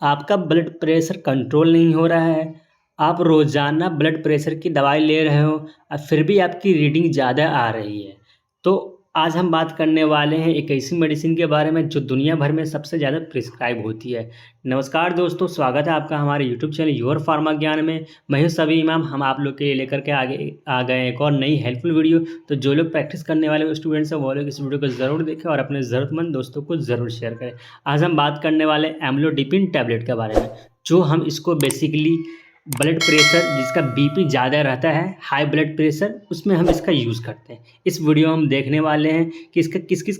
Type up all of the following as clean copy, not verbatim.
आपका blood pressure control नहीं हो रहा है, आप रोज़ाना ब्लड प्रेशर की दवाई ले रहे हो फिर भी आपकी रीडिंग ज़्यादा आ रही है। तो आज हम बात करने वाले हैं एक ऐसी मेडिसिन के बारे में जो दुनिया भर में सबसे ज़्यादा प्रिस्क्राइब होती है। नमस्कार दोस्तों, स्वागत है आपका हमारे यूट्यूब चैनल योर फार्मा ज्ञान में। मैं हूं सभी इमाम, हम आप लोग के लिए लेकर के आगे आ गए एक और नई हेल्पफुल वीडियो। तो जो लोग प्रैक्टिस करने वाले स्टूडेंट्स हैं वो लोग इस वीडियो को ज़रूर देखें और अपने ज़रूरतमंद दोस्तों को ज़रूर शेयर करें। आज हम बात करने वाले एम्लोडिपिन टैबलेट के बारे में, जो हम इसको बेसिकली ब्लड प्रेशर जिसका बीपी ज़्यादा रहता है, हाई ब्लड प्रेशर, उसमें हम इसका यूज़ करते हैं। इस वीडियो में हम देखने वाले हैं कि इसका किस किस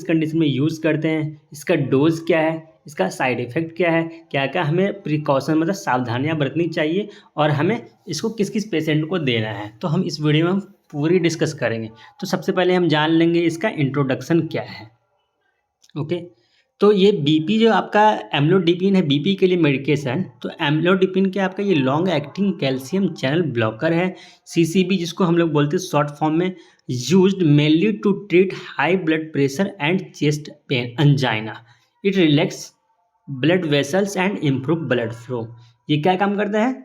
कंडीशन में यूज़ करते हैं, इसका डोज क्या है, इसका साइड इफ़ेक्ट क्या है, क्या क्या हमें प्रिकॉशन मतलब सावधानियां बरतनी चाहिए और हमें इसको किस किस पेशेंट को देना है। तो हम इस वीडियो में हम पूरी डिस्कस करेंगे। तो सबसे पहले हम जान लेंगे इसका इंट्रोडक्शन क्या है। ओके, तो ये बीपी जो आपका एम्लोडिपिन है, बीपी के लिए मेडिकेशन। तो एम्लोडिपिन के आपका ये long acting calcium channel blocker है, सीसीबी जिसको हम लोग बोलते हैं शॉर्ट फॉर्म में, used mainly to treat high blood pressure and chest pain angina. It relax blood vessels and improve blood flow. ये क्या काम करता है?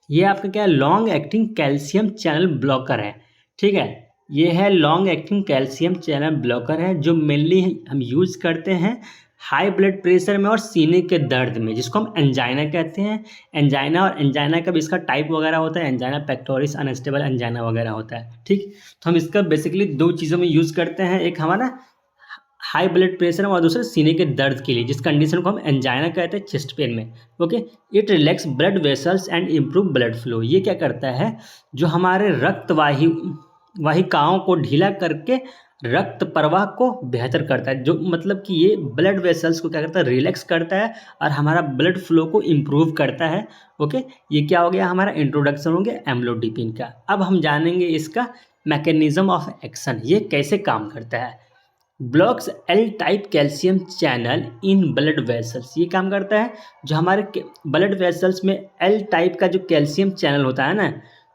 ये आपका क्या long acting calcium channel blocker है। ठीक है, ये है long acting calcium channel blocker है जो मेनली हम यूज़ करते हैं हाई ब्लड प्रेशर में और सीने के दर्द में, जिसको हम एंजाइना कहते हैं। एंजाइना और एंजाइना का भी इसका टाइप वगैरह होता है, एंजाइना पेक्टोरिस, अनस्टेबल एंजाइना वगैरह होता है। ठीक, तो हम इसका बेसिकली दो चीज़ों में यूज़ करते हैं, एक हमारा हाई ब्लड प्रेशर में और दूसरा सीने के दर्द के लिए, जिस कंडीशन को हम एंजाइना कहते हैं चेस्ट पेन में। Okay, it relax blood vessels and improve blood flow. ये क्या करता है? जो हमारे वाहिकाओं को ढीला करके रक्त प्रवाह को बेहतर करता है, जो मतलब कि ये ब्लड वेसल्स को क्या करता है? रिलैक्स करता है और हमारा ब्लड फ्लो को इम्प्रूव करता है। ओके, ये क्या हो गया? हमारा इंट्रोडक्शन हो गया एम्लोडिपिन का। अब हम जानेंगे इसका मैकेनिज्म ऑफ एक्शन, ये कैसे काम करता है। Blocks L type calcium channel in blood vessels. ये काम करता है जो हमारे ब्लड वेसल्स में एल टाइप का जो कैल्शियम चैनल होता है ना,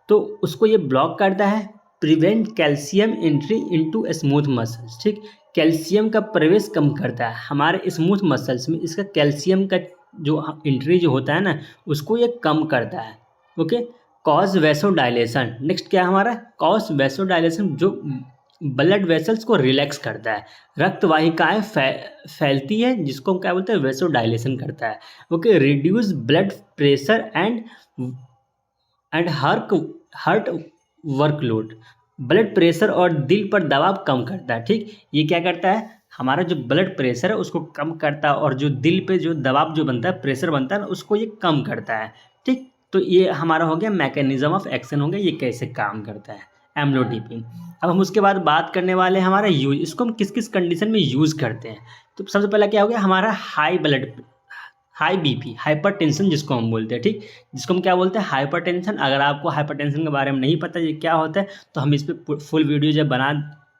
तो उसको ये ब्लॉक करता है। Prevent calcium entry into smooth muscles. ठीक, कैल्शियम का प्रवेश कम करता है हमारे स्मूथ मसल्स में। इसका कैल्शियम का जो एंट्री जो होता है ना, उसको ये कम करता है। Okay, cause vasodilation. नेक्स्ट क्या है हमारा? कॉज वेसोडाइलेशन, जो ब्लड वेसल्स को रिलैक्स करता है, रक्त वाहिकाएं फैलती है, जिसको हम क्या बोलते हैं? वेसोडाइलेशन करता है। Okay, reduce blood pressure and heart workload. Blood pressure और दिल पर दबाव कम करता है। ठीक, ये क्या करता है? हमारा जो ब्लड प्रेशर है उसको कम करता है और जो दिल पे जो दबाव जो बनता है, प्रेशर बनता है ना, उसको ये कम करता है। ठीक, तो ये हमारा हो गया मैकेनिज्म ऑफ एक्शन, हो गया ये कैसे काम करता है एम्लोडिपिन। अब हम उसके बाद बात करने वाले हैं हमारा यूज, इसको हम किस किस कंडीशन में यूज़ करते हैं। तो सबसे पहला क्या हो गया हमारा? हाई बीपी, हाइपरटेंशन जिसको हम बोलते हैं। ठीक, जिसको हम क्या बोलते हैं? हाइपरटेंशन। अगर आपको हाइपरटेंशन के बारे में नहीं पता ये क्या होता है, तो हम इस पर फुल वीडियो जब बना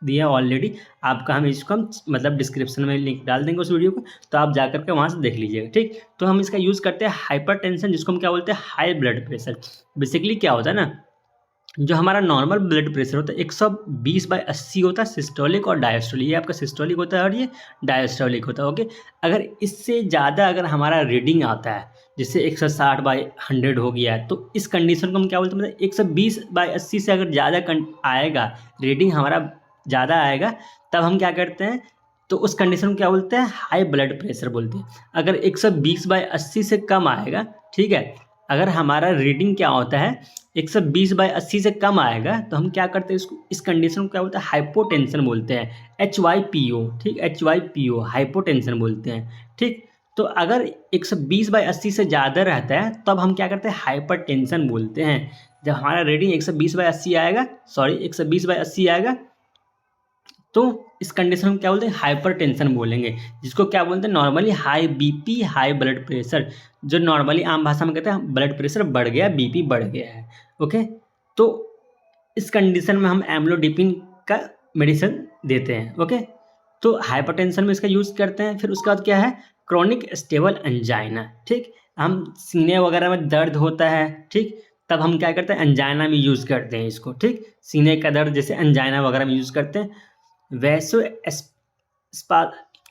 दिया ऑलरेडी आपका, हम इसको हम मतलब डिस्क्रिप्शन में लिंक डाल देंगे उस वीडियो को, तो आप जाकर के वहाँ से देख लीजिएगा। ठीक, तो हम इसका यूज़ करते हैं हाइपरटेंशन, जिसको हम क्या बोलते हैं? High blood pressure. बेसिकली क्या होता है ना, जो हमारा नॉर्मल ब्लड प्रेशर होता है 120/80 होता है सिस्टोलिक और डायस्टोलिक। ये आपका सिस्टोलिक होता है और ये डायस्टोलिक होता है। ओके, अगर इससे ज़्यादा अगर हमारा रीडिंग आता है, जैसे 160/100 हो गया है, तो इस कंडीशन को हम क्या बोलते हैं? मतलब 120/80 से अगर ज़्यादा आएगा, रीडिंग हमारा ज़्यादा आएगा, तब हम क्या करते हैं? तो उस कंडीशन को क्या बोलते हैं? हाई ब्लड प्रेशर बोलते हैं। अगर 120/80 से कम आएगा, ठीक है, अगर हमारा रीडिंग क्या होता है 120/80 से कम आएगा, तो हम क्या करते हैं? इसको इस कंडीशन को क्या बोलते हैं? हाइपोटेंशन बोलते हैं, HYPO। ठीक, HYPO हाइपोटेंशन बोलते हैं। ठीक, तो अगर 120/80 से ज़्यादा रहता है तब हम क्या करते हैं? हाइपरटेंशन बोलते हैं। जब हमारा रीडिंग 120/80 आएगा, सॉरी 120/80 आएगा, तो इस कंडीशन में क्या बोलते हैं? हाइपरटेंशन बोलेंगे, जिसको क्या बोलते हैं? Normally high BP, high blood pressure, जो नॉर्मली आम भाषा में कहते हैं ब्लड प्रेशर बढ़ गया, बीपी बढ़ गया है। ओके, तो इस कंडीशन में हम एम्लोडिपिन का मेडिसिन देते हैं। ओके, तो हाइपरटेंशन में इसका यूज़ करते हैं। फिर उसके बाद क्या है? Chronic stable angina. ठीक, हम सीने वगैरह में दर्द होता है, ठीक, तब हम क्या करते हैं? एंजाइना में यूज़ करते हैं इसको। ठीक, सीने का दर्द जैसे एंजाइना वगैरह में यूज़ करते हैं। वैसो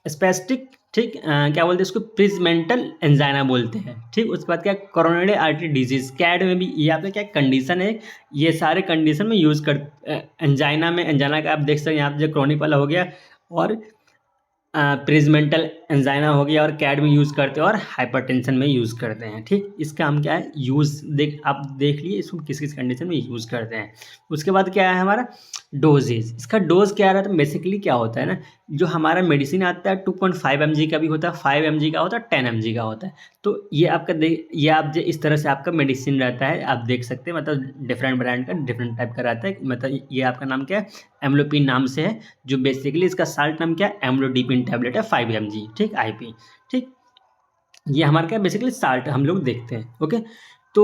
स्पेसिफिक, ठीक, क्या बोलते हैं इसको, प्रिजमेंटल एंजाइना बोलते हैं, ठीक। उसके बाद क्या, कोरोनरी आर्टरी डिजीज, कैड में भी ये आपका क्या कंडीशन है, ये सारे कंडीशन में यूज़ कर, एंजाइना में, एंजाइना का आप देख सकते हैं यहाँ पे जो क्रोनिक वाला हो गया, और प्रिजमेंटल एंजाइना हो गया, और कैड में यूज़ करते हैं, और हाइपरटेंशन में यूज़ करते हैं, ठीक। इसका हम क्या है यूज़ आप देख लिए इसको किस किस कंडीशन में यूज़ करते हैं। उसके बाद क्या है हमारा डोजेज, इसका डोज क्या रहता है, बेसिकली क्या होता है ना, जो हमारा मेडिसिन आता है 2.5 mg का भी होता है, 5 mg का होता है, 10 mg का होता है। तो ये आपका ये आप जो इस तरह से आपका मेडिसिन रहता है, आप देख सकते हैं, मतलब डिफरेंट ब्रांड का डिफरेंट टाइप का रहता है। मतलब ये आपका नाम क्या है, एम्लोपिन नाम से है, जो बेसिकली इसका साल्ट नाम क्या है, एम्लोडिपिन टैबलेट है 5 mg, ठीक, IP, ठीक। ये हमारा क्या बेसिकली साल्ट हम लोग देखते हैं, ओके। तो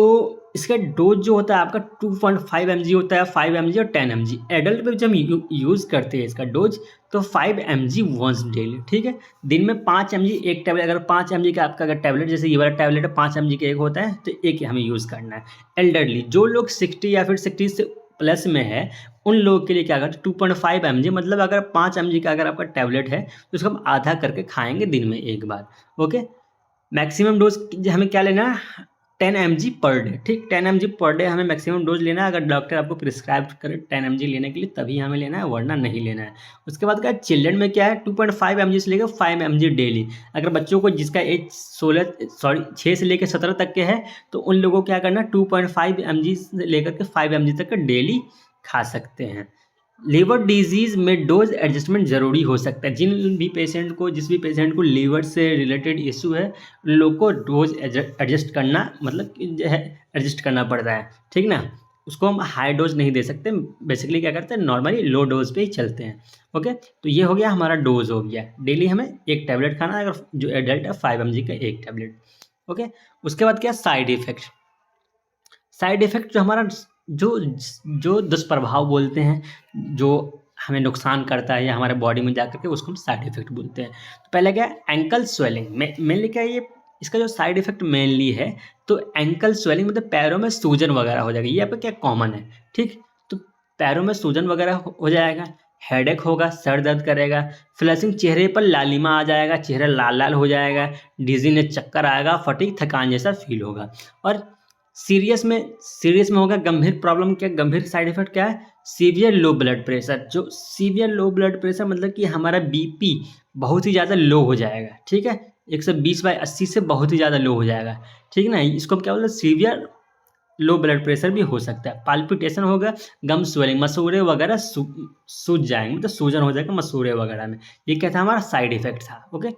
इसका डोज जो होता है आपका 2.5 mg होता है, 5 mg और 10 mg। एडल्ट पे जब हम यूज़ करते हैं इसका डोज, तो 5 mg वंस डेली, ठीक है। दिन में 5 mg एक टैबलेट, अगर 5 mg का आपका अगर टैबलेट, जैसे ये वाला टैबलेट है 5 mg का एक होता है, तो एक हमें यूज़ करना है। एल्डरली, जो लोग 60 या फिर 60 से प्लस में है, उन लोगों के लिए क्या करते हैं 2.5 mg, मतलब अगर 5 mg का अगर आपका टैबलेट है, तो उसको हम आधा करके खाएंगे दिन में एक बार, ओके। मैक्सिमम डोज हमें क्या लेना है, 10 mg पर डे, ठीक। 10 mg पर डे हमें मैक्सिमम डोज लेना है। अगर डॉक्टर आपको प्रिस्क्राइब करे 10 mg लेने के लिए, तभी हमें लेना है, वरना नहीं लेना है। उसके बाद क्या, चिल्ड्रन में क्या है 2.5 mg से लेकर 5 mg डेली। अगर बच्चों को जिसका एज 6 से लेकर 17 तक के है, तो उन लोगों को क्या करना है 2.5 mg से लेकर के 5 mg तक का डेली खा सकते हैं। लीवर डिजीज में डोज एडजस्टमेंट ज़रूरी हो सकता है। जिस भी पेशेंट को लीवर से रिलेटेड इशू है, उन लोग को डोज एडजस्ट करना, मतलब कि जो है एडजस्ट करना पड़ता है, ठीक ना। उसको हम हाई डोज नहीं दे सकते, बेसिकली क्या करते हैं नॉर्मली लो डोज पे ही चलते हैं, ओके। तो ये हो गया हमारा डोज हो गया, डेली हमें एक टैबलेट खाना है, अगर जो एडल्ट है 5 mg का एक टैबलेट, ओके। उसके बाद क्या, साइड इफेक्ट। साइड इफेक्ट जो हमारा जो जो दुष्प्रभाव बोलते हैं, जो हमें नुकसान करता है या हमारे बॉडी में जाकर के, उसको हम साइड इफेक्ट बोलते हैं। तो पहले क्या है, एंकल स्वेलिंग, मेनली क्या है ये, इसका जो साइड इफेक्ट मेनली है, तो एंकल स्वेलिंग मतलब पैरों में सूजन वगैरह हो जाएगी, ये आपका क्या कॉमन है, ठीक। तो पैरों में सूजन वगैरह हो जाएगा, हेडेक होगा, सर दर्द करेगा, फ्लैशिंग, चेहरे पर लालिमा आ जाएगा, चेहरा लाल लाल हो जाएगा, डिजीनेस, चक्कर आएगा, फटीग, थकान जैसा फील होगा। और सीरियस में होगा गंभीर प्रॉब्लम, क्या गंभीर साइड इफेक्ट क्या है, सीवियर लो ब्लड प्रेशर। जो सीवियर लो ब्लड प्रेशर मतलब कि हमारा बीपी बहुत ही ज़्यादा लो हो जाएगा, ठीक है, 120/80 से बहुत ही ज़्यादा लो हो जाएगा, ठीक ना। इसको हम क्या बोलते हैं, सीवियर लो ब्लड प्रेशर भी हो सकता है। पाल्पिटेशन होगा, गम स्वेलिंग, मसूड़े वगैरह सूज जाएंगे, मतलब सूजन हो जाएगा मसूड़े वगैरह में। ये क्या था, हमारा साइड इफेक्ट था, ओके।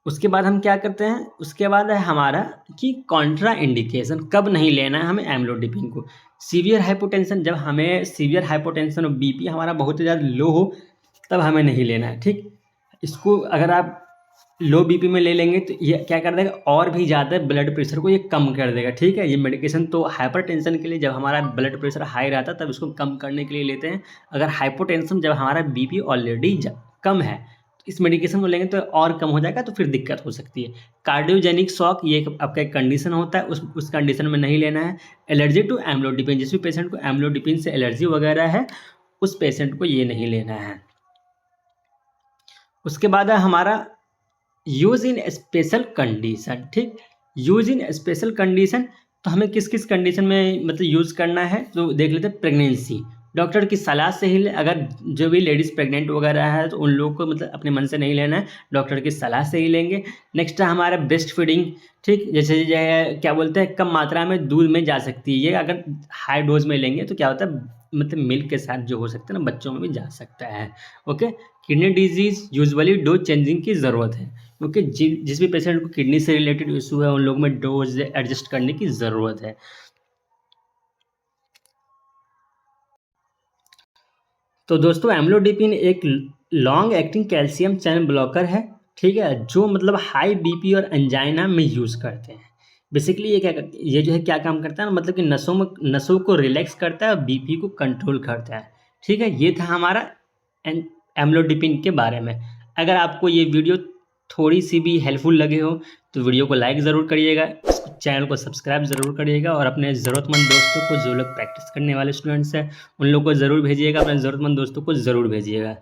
उसके बाद हम क्या करते हैं, उसके बाद है हमारा कि कॉन्ट्रा इंडिकेशन, कब नहीं लेना है हमें एम्लोडिपिन को। सीवियर हाइपोटेंशन, जब हमें सीवियर हाइपोटेंशन और बीपी हमारा बहुत ज़्यादा लो हो, तब हमें नहीं लेना है, ठीक। इसको अगर आप लो बीपी में ले लेंगे, तो ये क्या कर देगा, और भी ज़्यादा ब्लड प्रेशर को ये कम कर देगा, ठीक है। ये मेडिकेशन तो हाइपरटेंशन के लिए, जब हमारा ब्लड प्रेशर हाई रहता है तब इसको कम करने के लिए लेते हैं। अगर हाइपोटेंशन, जब हमारा बीपी ऑलरेडी कम है, इस मेडिकेशन को लेंगे तो और कम हो जाएगा, तो फिर दिक्कत हो सकती है। कार्डियोजेनिक शॉक, ये आपका एक कंडीशन होता है, उस कंडीशन में नहीं लेना है। एलर्जी टू एम्लोडिपिन, जिस भी पेशेंट को एम्लोडिपिन से एलर्जी वगैरह है, उस पेशेंट को ये नहीं लेना है। उसके बाद है हमारा यूज़ इन स्पेशल कंडीशन, ठीक। यूज़ इन स्पेशल कंडीशन, तो हमें किस किस कंडीशन में मतलब यूज़ करना है, तो देख लेते हैं। प्रेगनेंसी, डॉक्टर की सलाह से ही ले, अगर जो भी लेडीज़ प्रेग्नेंट वगैरह है, तो उन लोगों को मतलब अपने मन से नहीं लेना है, डॉक्टर की सलाह से ही लेंगे। नेक्स्ट है हमारा ब्रेस्ट फीडिंग, ठीक। जैसे क्या बोलते हैं, कम मात्रा में दूध में जा सकती है, ये अगर हाई डोज में लेंगे तो क्या होता है, मतलब मिल्क के साथ जो हो सकता है ना, बच्चों में भी जा सकता है, okay. Kidney disease, usually dose changing की ज़रूरत है, क्योंकि जिस भी पेशेंट को किडनी से रिलेटेड इशू है, उन लोगों में डोज एडजस्ट करने की ज़रूरत है। तो दोस्तों, एम्लोडिपिन एक long acting calcium channel blocker है, ठीक है, जो मतलब हाई बीपी और एंजाइना में यूज़ करते हैं। बेसिकली ये जो है क्या काम करता है ना, मतलब कि नसों को रिलैक्स करता है और बीपी को कंट्रोल करता है, ठीक है। ये था हमारा एम्लोडिपिन के बारे में। अगर आपको ये वीडियो थोड़ी सी भी हेल्पफुल लगे हो, तो वीडियो को लाइक ज़रूर करिएगा, चैनल को सब्सक्राइब ज़रूर करिएगा, और अपने ज़रूरतमंद दोस्तों को, जो लोग प्रैक्टिस करने वाले स्टूडेंट्स हैं, उन लोगों को ज़रूर भेजिएगा, अपने ज़रूरतमंद दोस्तों को ज़रूर भेजिएगा।